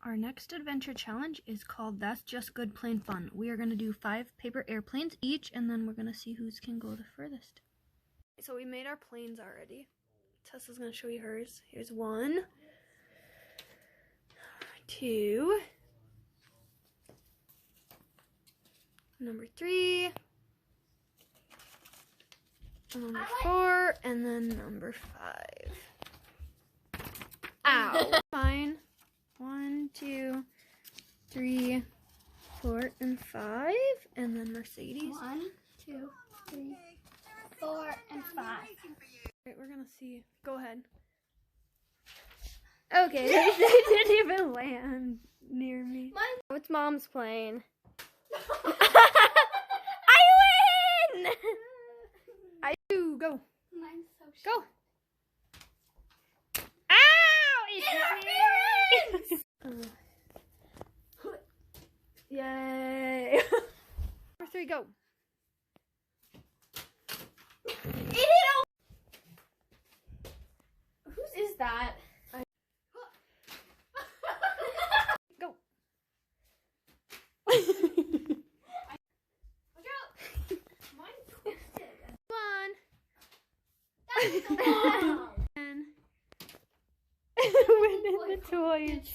Our next adventure challenge is called That's Just Good Plain Fun. We are going to do 5 paper airplanes each, and then we're going to see who can go the furthest. So we made our planes already. Tessa's going to show you hers. Here's 1, 2, number 3, number 4, and then number 5. Ow! Fine. 1, 2, 3, 4, and 5, and then Mercedes. 1, 2, 3, 4, and 5. Alright, we're gonna see. Go ahead. Okay, they didn't even land near me. What's Mom's plane? I win! I do. Go. Mine's so Go. Ow! It hit me. Yay. Number 3, go. It hit Whose is that? Go. Mine's twisted. One. That's the wall. And winning the toys.